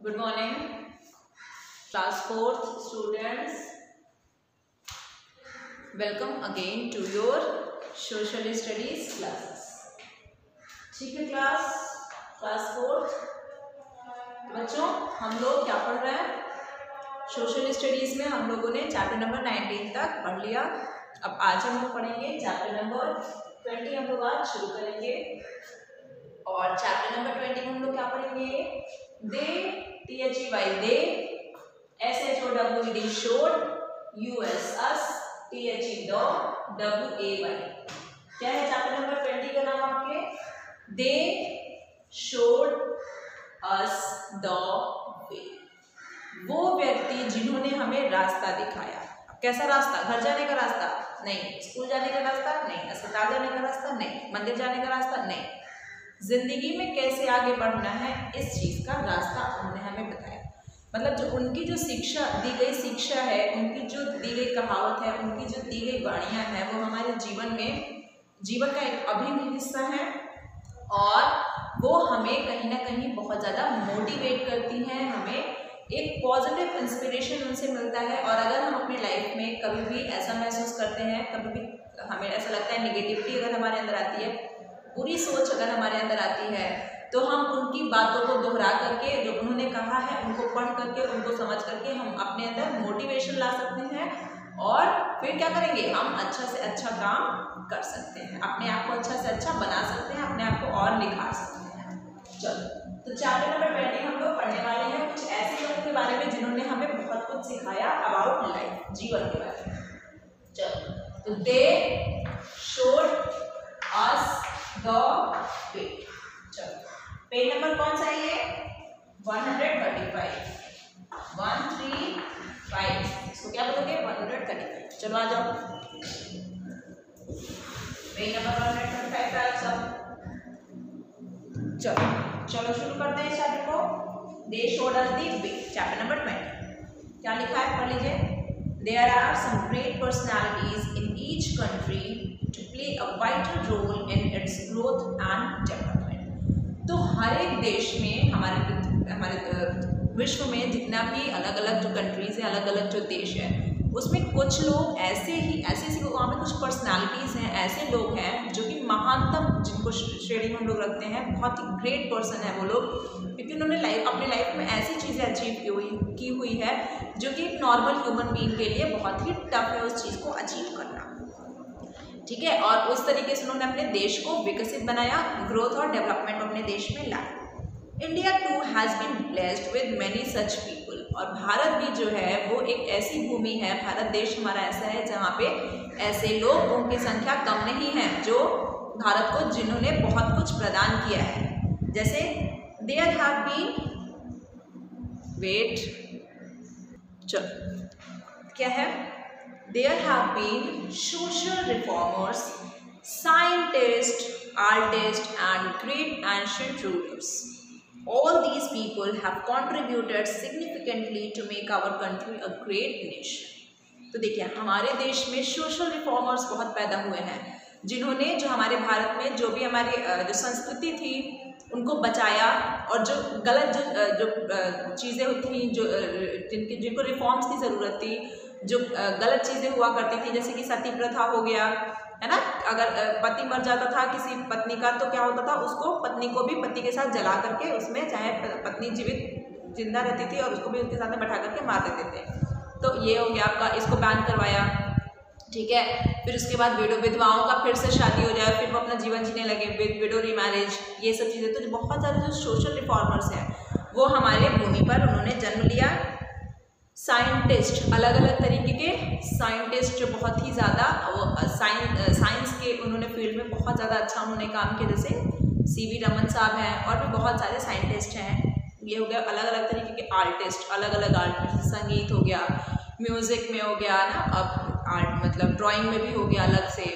Good morning, class 4th students. Welcome again to your social studies classes. ठीक है class 4th बच्चों, हम लोग क्या पढ़ रहे हैं? सोशल स्टडीज में हम लोगों ने चैप्टर नंबर 19 तक पढ़ लिया। अब आज हम लोग पढ़ेंगे चैप्टर नंबर 20। हम लोग आज शुरू करेंगे और चैप्टर नंबर 20 में हम लोग क्या पढ़ेंगे? दे, THEY they, SHOWED showed, US us, THE dog, WAY। क्या है चैप्टर नंबर 20 का नाम आपके? They showed us the way. वो व्यक्ति जिन्होंने हमें रास्ता दिखाया। कैसा रास्ता? घर जाने का रास्ता नहीं, स्कूल जाने का रास्ता नहीं, अस्पताल जाने का रास्ता नहीं, मंदिर जाने का रास्ता नहीं, जिंदगी में कैसे आगे बढ़ना है इस चीज का रास्ता उन्होंने हमें बताया। मतलब जो उनकी जो शिक्षा दी गई शिक्षा है, उनकी जो दी गई कहावत है, उनकी जो दी गई वाणियां हैं, वो हमारे जीवन का एक अभिन्न हिस्सा है और वो हमें कहीं ना कहीं बहुत ज़्यादा मोटिवेट करती हैं। हमें एक पॉजिटिव इंस्पिरेशन उनसे मिलता है। और अगर हम अपनी लाइफ में कभी भी ऐसा महसूस करते हैं, कभी भी हमें ऐसा लगता है नेगेटिविटी अगर हमारे अंदर आती है, बुरी सोच अगर हमारे अंदर आती है, तो हम उनकी बातों को दोहरा करके, जो उन्होंने कहा है उनको पढ़ करके, उनको समझ करके हम अपने अंदर मोटिवेशन ला सकते हैं और फिर क्या करेंगे? हम अच्छा से अच्छा काम कर सकते हैं, अपने आप को अच्छा से अच्छा बना सकते हैं, अपने आप को और निखार सकते हैं। चलो, तो चैप्टर नंबर 20 हम लोग पढ़ने वाले हैं कुछ ऐसे लोगों के बारे में जिन्होंने हमें बहुत कुछ सिखाया अबाउट लाइफ, जीवन के बारे में। चलो, तो they showed us the way. चलो, पेज नंबर कौन सा है ये? 135। 135 इसको क्या बोलोगे? 135। चलो आ जाओ, पेज नंबर 135 पे आओ सब। चलो शुरू करते हैं इस चैप्टर को। They showed us the way, chapter number 20। क्या लिखा है पढ़ लीजिए। There are some great personalities in each country to play a vital role in its growth and development। तो हर एक देश में, हमारे विश्व में जितना भी अलग अलग जो कंट्रीज है, अलग अलग जो देश है, उसमें कुछ लोग ऐसे वहाँ पे कुछ पर्सनालिटीज़ हैं, ऐसे लोग हैं जो कि महानतम, जिनको श्रेणी में हम लोग रखते हैं, बहुत ही ग्रेट पर्सन है वो लोग, क्योंकि उन्होंने अपनी लाइफ में ऐसी चीज़ें अचीव की हुई है जो कि एक नॉर्मल ह्यूमन बीइंग के लिए बहुत ही टफ है उस चीज़ को अचीव करना। ठीक है, और उस तरीके से उन्होंने अपने देश को विकसित बनाया, ग्रोथ और डेवलपमेंट अपने देश में लाया। India too has been blessed with many such people. और भारत भी जो है वो एक ऐसी भूमि है, भारत देश हमारा ऐसा है जहाँ पे ऐसे लोगों की संख्या कम नहीं है जो भारत को, जिन्होंने बहुत कुछ प्रदान किया है। जैसे देयर हैव बीन, वेट, चलो क्या है? There have been social reformers, scientists, artists, and great ancient rulers. All these people have contributed significantly to make our country a great nation। तो देखिए, हमारे देश में सोशल रिफॉर्मर्स बहुत पैदा हुए हैं, जिन्होंने जो हमारे भारत में जो भी हमारी जो संस्कृति थी उनको बचाया, और जो गलत जो चीज़ें थी, जिनको रिफॉर्म्स की ज़रूरत थी, जो गलत चीज़ें हुआ करती थी, जैसे कि सती प्रथा हो गया, है ना। अगर पति मर जाता था किसी पत्नी का, तो क्या होता था, उसको, पत्नी को भी पति के साथ जला करके, उसमें चाहे पत्नी जिंदा रहती थी और उसको भी उसके साथ में बैठा करके मार देते थे। तो ये हो गया आपका, इसको बैन करवाया। ठीक है, फिर उसके बाद विधवाओं का फिर से शादी हो जाए, फिर वो अपना जीवन जीने लगे, विडो रीमैरिज, ये सब चीज़ें। तो बहुत सारे जो सोशल रिफॉर्मर्स हैं वो हमारे भूमि पर उन्होंने जन्म लिया। साइंटिस्ट, अलग अलग तरीके के साइंटिस्ट जो बहुत ही ज़्यादा साइंस के उन्होंने फील्ड में बहुत ज़्यादा अच्छा उन्होंने काम किया, जैसे CV रमन साहब हैं, और भी बहुत सारे साइंटिस्ट हैं। ये हो गया अलग अलग तरीके के आर्टिस्ट, अलग अलग आर्टिस्ट, संगीत हो गया, म्यूज़िक में हो गया ना, अब आर्ट मतलब ड्राइंग में भी हो गया अलग से,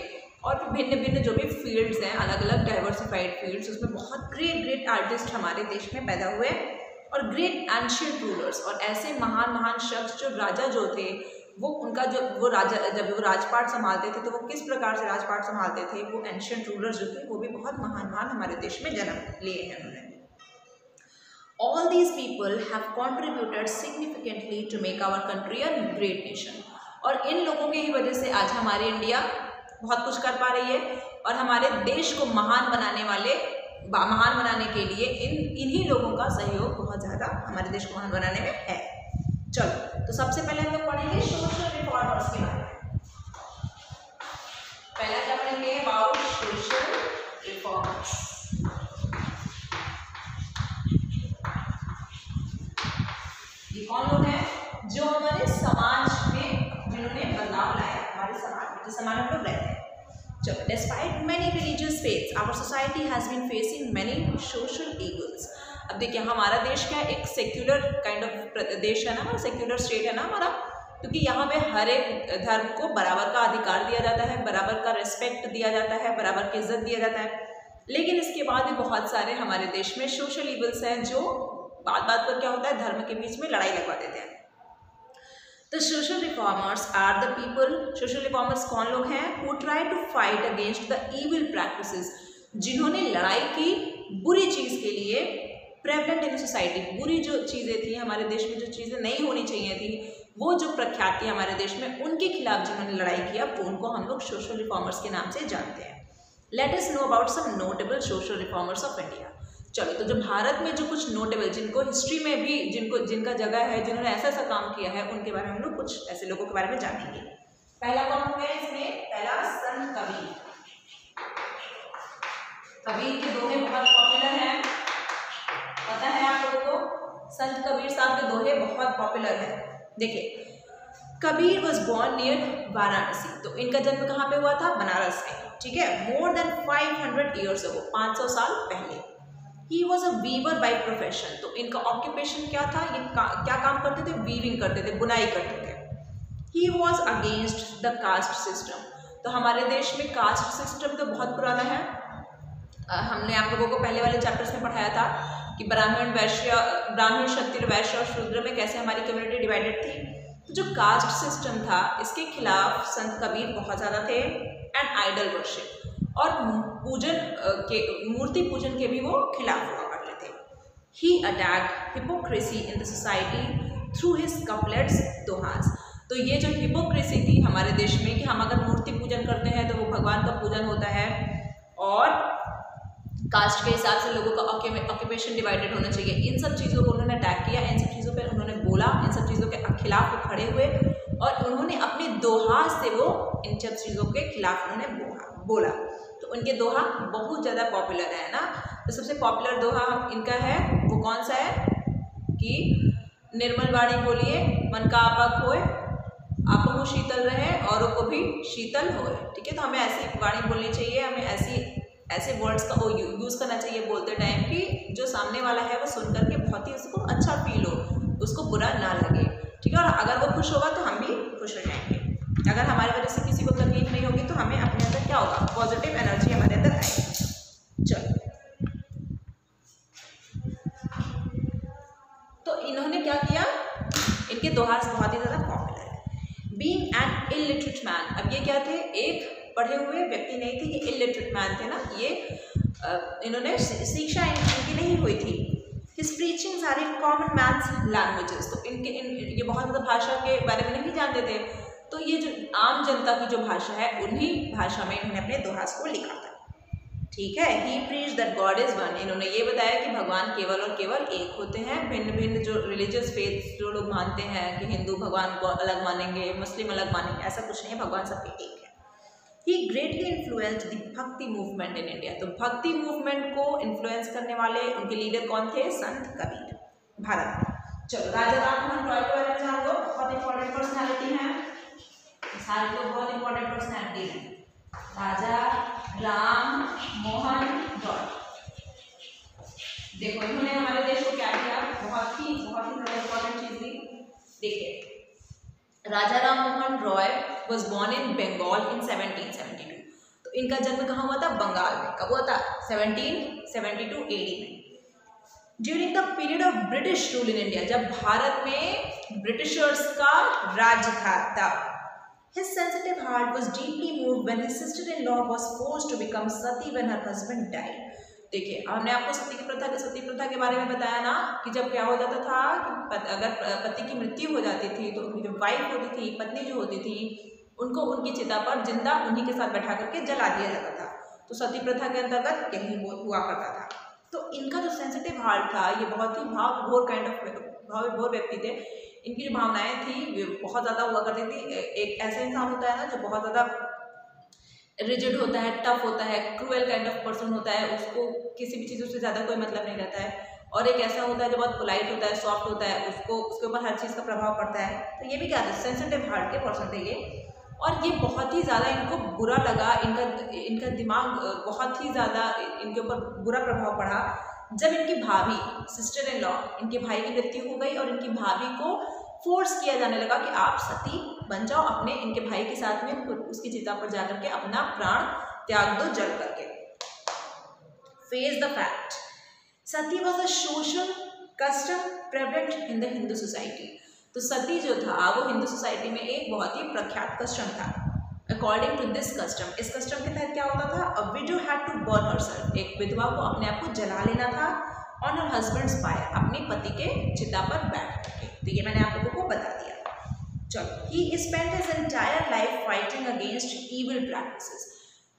और भिन्न भिन्न जो भी फील्ड्स हैं, अलग अलग डाइवर्सिफाइड फील्ड्स, उसमें बहुत ग्रेट आर्टिस्ट हमारे देश में पैदा हुए, और ग्रेट एंशिएंट रूलर्स, और ऐसे महान शख्स जो राजा जो थे, वो उनका वो राजा जब वो राजपाट संभालते थे तो वो किस प्रकार से राजपाट संभालते थे, वो एंशिएंट रूलर्स जो थे वो भी बहुत महान हमारे देश में जन्म लिए हैं उन्होंने। All these people have contributed significantly to make our country a great nation. और इन लोगों की ही वजह से आज हमारी इंडिया बहुत कुछ कर पा रही है और हमारे देश को महान बनाने के लिए इन्हीं लोगों का सहयोग बहुत ज़्यादा हमारे देश को महान बनाने में है। चलो, तो सबसे पहले हम लोग पढ़ेंगे सोशल रिफॉर्मर्स के बारे में। पहला क्या पढ़ेंगे? About social reformers. ये कौन लोग हैं? जो हमारे समाज में जिन्होंने बदलाव लाया हमारे समाज में, जिस समाज में हम लोग रहते हैं। चलो, despite many religious faiths our society has been facing many social evils. अब देखिए, हमारा देश क्या एक सेक्युलर काइंड ऑफ देश है ना, हमारा सेक्युलर स्टेट है ना हमारा, क्योंकि यहाँ पे हर एक धर्म को बराबर का अधिकार दिया जाता है, बराबर का रिस्पेक्ट दिया जाता है, बराबर की इज्जत दिया जाता है। लेकिन इसके बाद भी बहुत सारे हमारे देश में सोशल इवल्स हैं जो बात पर क्या होता है, धर्म के बीच में लड़ाई लगवा देते हैं। The social reformers are the people, social reformers कौन लोग हैं? Who try to fight against the evil practices, जिन्होंने लड़ाई की बुरी चीज़ के लिए, prevalent in society, बुरी जो चीज़ें थी हमारे देश में, जो चीज़ें नहीं होनी चाहिए थी, वो जो प्रख्यात थी हमारे देश में, उनके खिलाफ जिन्होंने लड़ाई किया, वो उनको हम लोग सोशल रिफॉर्मर्स के नाम से जानते हैं। Let us know about some notable social reformers of India. चलो, तो जो भारत में जो कुछ नोटेबल, जिनको हिस्ट्री में भी जिनका जगह है, जिन्होंने ऐसा ऐसा काम किया है, उनके बारे में हम लोग कुछ ऐसे लोगों के बारे में जानेंगे। पहला कौन हो गया इसमें? पहला संत कबीर। कबीर के दोहे बहुत पॉपुलर हैं, पता है आप लोगों को? संत कबीर साहब के दोहे बहुत पॉपुलर है। देखिए, Kabir was born near Varanasi, तो इनका जन्म कहाँ पे हुआ था? बनारस में, ठीक है। मोर देन 500 ईयर्स अगो, 500 साल पहले। He was a weaver by profession, तो इनका ऑक्यूपेशन क्या था? ये क्या काम करते थे? वीविंग करते थे, बुनाई करते थे। He was against the caste system, तो हमारे देश में कास्ट सिस्टम तो बहुत पुराना है। हमने आप लोगों को पहले वाले चैप्टर्स में पढ़ाया था कि ब्राह्मण, क्षत्रिय, वैश्य और शूद्र में कैसे हमारी कम्युनिटी डिवाइडेड थी। तो जो कास्ट सिस्टम था, इसके खिलाफ संत कबीर बहुत ज़्यादा थे। एंड आइडल वर्शिप, और मूर्ति पूजन के भी वो खिलाफ हुआ करते थे। He attacked hypocrisy in the society through his couplets, दोहास। तो ये जो हिपोक्रेसी थी हमारे देश में कि हम अगर मूर्ति पूजन करते हैं तो वो भगवान का पूजन होता है, और कास्ट के हिसाब से लोगों का ऑक्यूपेशन डिवाइडेड होना चाहिए, इन सब चीज़ों को उन्होंने अटैक किया, इन सब चीज़ों पर उन्होंने बोला, इन सब चीज़ों के खिलाफ वो खड़े हुए, और उन्होंने अपने दोहा से वो इन सब चीज़ों के खिलाफ उन्होंने बोला। तो उनके दोहा बहुत ज़्यादा पॉपुलर है ना। तो सबसे पॉपुलर दोहा इनका है, वो कौन सा है? कि निर्मल वाणी बोलिए, मन का आपा खोए, आपको शीतल रहे औरों को भी शीतल होए। ठीक है, तो हमें ऐसी वाणी बोलनी चाहिए, हमें ऐसे वर्ड्स का यूज़ करना चाहिए बोलते टाइम कि जो सामने वाला है वो सुन करके बहुत ही उसको अच्छा फील हो, उसको बुरा ना लगे। ठीक है, और अगर वो खुश होगा तो हम भी खुश हो जाएंगे। अगर हमारी वजह से किसी को तकलीफ नहीं होगी तो हमें अपने अंदर क्या होगा? पॉजिटिव एनर्जी हमारे अंदर आएगी। चलो, तो इन्होंने क्या किया? इनके दोहा बहुत ही ज़्यादा पॉपुलर है। बीइंग एन इलिटरेट मैन, अब ये क्या थे? एक पढ़े हुए व्यक्ति नहीं थे, ये इलिटरेट मैन थे ना, ये इन्होंने शिक्षा इनकी नहीं हुई थी। His preachings are in common man's languages, तो ये बहुत ज़्यादा भाषा के बारे में नहीं जानते थे, तो ये जो आम जनता की जो भाषा है, उन्हीं भाषा में इन्होंने अपने दोहास को लिखा था। ठीक है, He preached that God is one, इन्होंने ये बताया कि भगवान केवल और केवल एक होते हैं। भिन्न भिन्न जो रिलीजियस फेथ जो लोग मानते हैं कि हिंदू भगवान को अलग मानेंगे, मुस्लिम अलग मानेंगे, ऐसा कुछ नहीं है, भगवान सबके एक है। He greatly influenced the भक्ति मूवमेंट इन इंडिया, तो भक्ति मूवमेंट को इन्फ्लुएंस करने वाले उनके लीडर कौन थे? संत कबीर, भारत में। चलो, राजा राममोहन रॉय के बारे में जान लो, बहुत इंपॉर्टेंट पर्सनैलिटी है, सारे लोग बहुत इंपॉर्टेंट पर्सनैलिटी है। राजा राममोहन रॉय, देखो इन्होंने हमारे देश को क्या किया? बहुत ही इंपॉर्टेंट चीज दी। देखिए, Raja Rammohan Roy was born in Bengal in 1772, तो इनका जन्म कहाँ हुआ था? बंगाल में। कब हुआ था? 1772 AD में। During the period of British rule in India, जब भारत में ब्रिटिशर्स का राज था तब। His sensitive heart was deeply moved when his sister-in-law was forced to become sati when her husband died. देखिए हमने आपको सती प्रथा के बारे में बताया ना कि जब क्या हो जाता था कि अगर पति की मृत्यु हो जाती थी तो उनकी जो वाइफ होती थी, पत्नी जो होती थी, उनको उनकी चिता पर जिंदा उन्हीं के साथ बैठा करके जला दिया जाता था। तो सती प्रथा के अंतर्गत यही हुआ करता था। तो इनका जो सेंसिटिव हार्ट था, ये बहुत ही भावविभोर व्यक्ति थे। इनकी जो भावनाएं थी बहुत ज़्यादा हुआ करती थी। एक ऐसा इंसान होता है ना जो बहुत ज़्यादा रिजिड होता है, टफ होता है, क्रूएल काइंड ऑफ पर्सन होता है, उसको किसी भी चीज़ों से ज़्यादा कोई मतलब नहीं रहता है। और एक ऐसा होता है जो बहुत पोलाइट होता है, सॉफ्ट होता है, उसके ऊपर हर चीज़ का प्रभाव पड़ता है। तो ये भी क्या था, सेंसिटिव हार्ट के पर्सन थे ये। और ये बहुत ही ज़्यादा इनको बुरा लगा, इनका दिमाग बहुत ही ज़्यादा इनके ऊपर बुरा प्रभाव पड़ा जब इनकी भाभी, सिस्टर इन लॉ, इनके भाई की मृत्यु हो गई और इनकी भाभी को फोर्स किया जाने लगा कि आप सती बन जाओ, अपने इनके भाई के साथ में उसकी चिता पर जाकर के अपना प्राण त्याग दो जल करके। Face the fact, Sati was a social custom prevalent in the Hindu society. तो सती जो था वो हिंदू सोसाइटी में एक बहुत ही प्रख्यात कस्टम था। अकॉर्डिंग टू दिस कस्टम, इस कस्टम के तहत क्या होता था, a widow had to burn herself, एक विधवा को अपने आप को जला लेना था ऑन हर हस्बैंड्स फायर, अपने पति के चिता पर बैठ करके। तो ये मैंने आप लोगों को बता दिया। चलो, ही spent his entire life fighting against evil practices.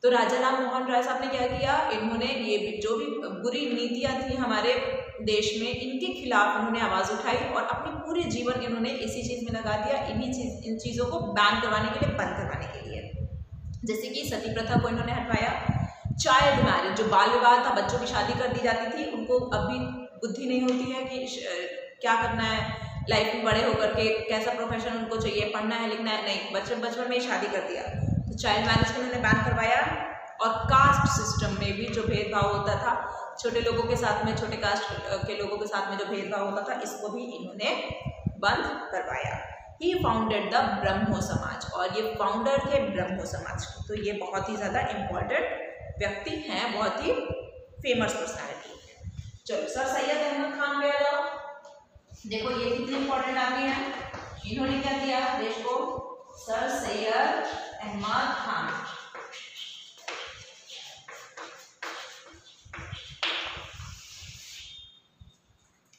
तो राजा राम मोहन राय साहब ने क्या किया, इन्होंने ये जो भी बुरी नीतियां थी हमारे देश में, इनके खिलाफ इन्होंने आवाज़ उठाई और अपने पूरे जीवन इन्होंने इसी चीज़ में लगा दिया, इन चीज़ों को बैन करवाने के लिए, बंद करवाने के लिए। जैसे कि सती प्रथा को इन्होंने हटवाया, चाइल्ड मैरिज, जो बाल विवाह था, बच्चों की शादी कर दी जाती थी, उनको अभी बुद्धि नहीं होती है कि क्या करना है लाइफ में, बड़े होकर के कैसा प्रोफेशन उनको चाहिए, पढ़ना है लिखना है, नहीं, बचपन में ही शादी कर दिया। तो चाइल्ड मैरिज को इन्होंने बैन करवाया। और कास्ट सिस्टम में भी जो भेदभाव होता था छोटे लोगों के साथ में, छोटे कास्ट के लोगों के साथ में जो भेदभाव होता था, इसको भी इन्होंने बंद करवाया। ही फाउंडेड द ब्रह्मो समाज, और ये फाउंडर थे ब्रह्मो समाज के। तो ये बहुत ही ज़्यादा इम्पोर्टेंट व्यक्ति हैं, बहुत ही फेमस पर्सनालिटी। चलो, सर सैयद अहमद खान पे आ जाओ। देखो ये कितने इंपॉर्टेंट आदमी हैं, इन्होंने क्या किया देश को, सर सैयद अहमद खान।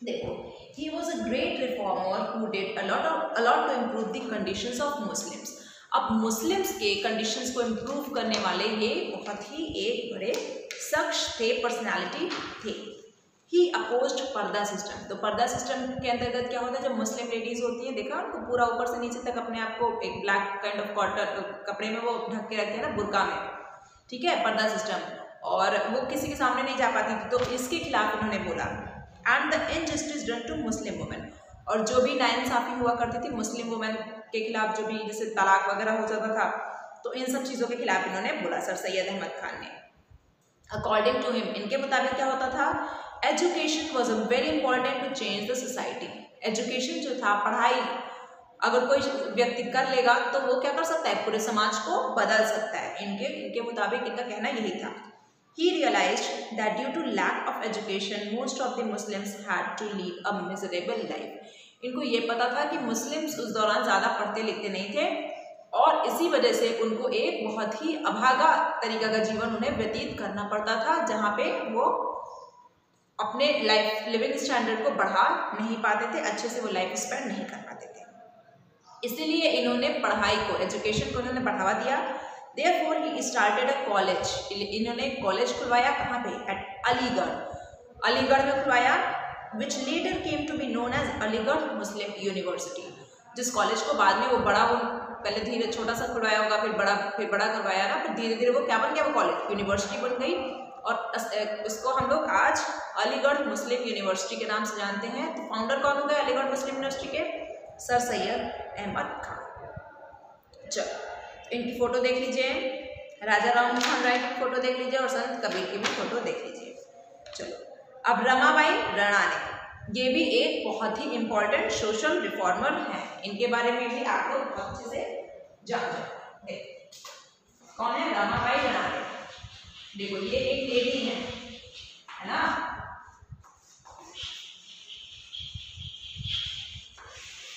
देखो, he was a great reformer who did a lot to improve the conditions of Muslims। अब मुस्लिम्स के कंडीशंस को इम्प्रूव करने वाले ये बहुत ही एक बड़े शख्स थे, पर्सनालिटी थे। ही अपोज्ड पर्दा सिस्टम। तो पर्दा सिस्टम के अंतर्गत क्या होता है, जब मुस्लिम लेडीज होती हैं, देखा उनको पूरा ऊपर से नीचे तक अपने आप को एक ब्लैक काइंड ऑफ कॉटन कपड़े में वो ढक के रखते हैं ना, बुर्का में, ठीक है, पर्दा सिस्टम, और वो किसी के सामने नहीं जा पाती थी। तो इसके खिलाफ उन्होंने बोला, and the injustice done to Muslim women, और जो भी नाइंसाफी हुआ करती थी मुस्लिम वुमेन के खिलाफ, जो भी जैसे तलाक वगैरह हो जाता था, तो इन सब चीज़ों के खिलाफ इन्होंने बोला, सर सैयद अहमद खान ने। अकॉर्डिंग टू हिम, इनके मुताबिक क्या होता था, education was a very important to change the society. Education जो था, पढ़ाई अगर कोई व्यक्ति कर लेगा तो वो क्या कर सकता है, पूरे समाज को बदल सकता है। इनके मुताबिक इनका कहना यही था। He realized that due to lack of education, most of the Muslims had to lead a miserable life। इनको ये पता था कि मुस्लिम्स उस दौरान ज़्यादा पढ़ते लिखते नहीं थे और इसी वजह से उनको एक बहुत ही अभागा तरीका का जीवन उन्हें व्यतीत करना पड़ता था, जहाँ पे वो अपने लाइफ लिविंग स्टैंडर्ड को बढ़ा नहीं पाते थे, अच्छे से वो लाइफ स्पेंड नहीं कर पाते थे। इसीलिए इन्होंने पढ़ाई को, एजुकेशन को इन्होंने बढ़ावा दिया। Therefore he started a college। इन्होंने एक कॉलेज खुलवाया, कहाँ पे, एट अलीगढ़ में खुलवाया, which later came to be known as Aligarh Muslim university. जिस कॉलेज को बाद में वो बड़ा, वो पहले धीरे छोटा सा खुलवाया होगा, फिर बड़ा करवाया ना, फिर धीरे धीरे वो क्या बन गया, वो कॉलेज यूनिवर्सिटी बन गई, और उसको हम लोग आज अलीगढ़ मुस्लिम यूनिवर्सिटी के नाम से जानते हैं। तो फाउंडर कौन हो गए अलीगढ़ मुस्लिम यूनिवर्सिटी के, सर सैयद अहमद खान। चलो, इनकी फोटो देख लीजिए, राजा राम मोहन राय की फोटो देख लीजिए और संत कबीर की भी फोटो देख लीजिए। चलो, अब रमाबाई रणाने, ये भी एक बहुत ही इंपॉर्टेंट सोशल रिफॉर्मर हैं। इनके बारे में भी आप लोग बहुत अच्छे से जान जाओ। कौन है, रमाबाई रणाने। देखो ये एक लेडी है ना,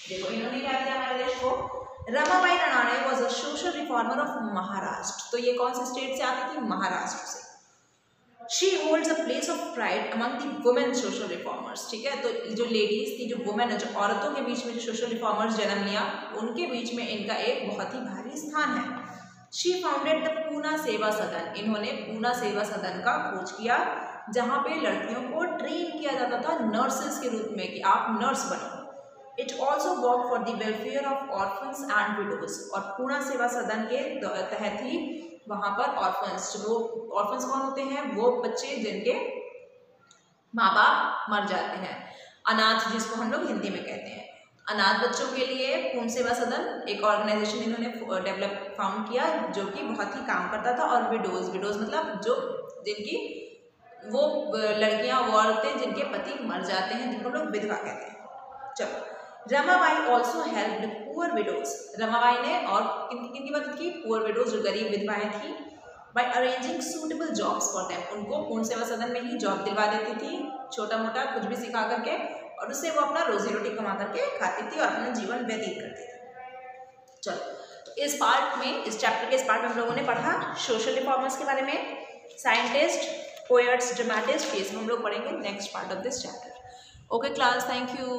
देखो इन्होंने क्या किया हमारे देश को। Ramabai Ranade was a social reformer of Maharashtra. तो ये कौन से स्टेट से आती थी, महाराष्ट्र से। She holds a place of pride among the women social reformers. ठीक है, तो जो लेडीज थी, जो वुमेन है, जो औरतों के बीच में जो सोशल रिफॉर्मर्स जन्म लिया, उनके बीच में इनका एक बहुत ही भारी स्थान है। शी फाउंडेड द पूना सेवा सदन। इन्होंने पूना सेवा सदन का खोज किया, जहाँ पे लड़कियों को ट्रेन किया जाता था नर्सेस के रूप में कि आप नर्स बनो। It also work for the welfare of orphans and widows. और पूना सेवा सदन के तहत ही वहाँ पर ऑर्फन्स, जो ऑर्फन्स कौन होते हैं, वो बच्चे जिनके माँ बाप मर जाते हैं, अनाथ जिसको हम लोग हिंदी में कहते हैं, अनाथ बच्चों के लिए पूर्ण सेवा सदन एक ऑर्गेनाइजेशन इन्होंने डेवलप फाउंड किया, जो कि बहुत ही काम करता था। और विडोज, विडोज मतलब जो जिनकी वो लड़कियां, वो औरतें जिनके पति मर जाते हैं, जिनको लोग विधवा कहते हैं। चलो, Ramabai also helped poor widows. Ramabai ने और किन की मदद की, पुअर विडोज, जो गरीब विधवाएं थी, by arranging suitable jobs for them. उनको पूर्ण सेवा सदन में ही जॉब दिलवा देती थी, छोटा मोटा कुछ भी सिखा करके, और उससे वो अपना रोजी रोटी कमा करके खाती थी और अपना जीवन व्यतीत करती थी। चलो, तो इस पार्ट में, इस चैप्टर के इस पार्ट में हम लोगों ने पढ़ा सोशल रिफॉर्मर्स के बारे में, साइंटिस्ट, पोएट्स, ड्रामेटिस्ट, ये सब हम लोग पढ़ेंगे next part of this chapter. Okay class, thank you.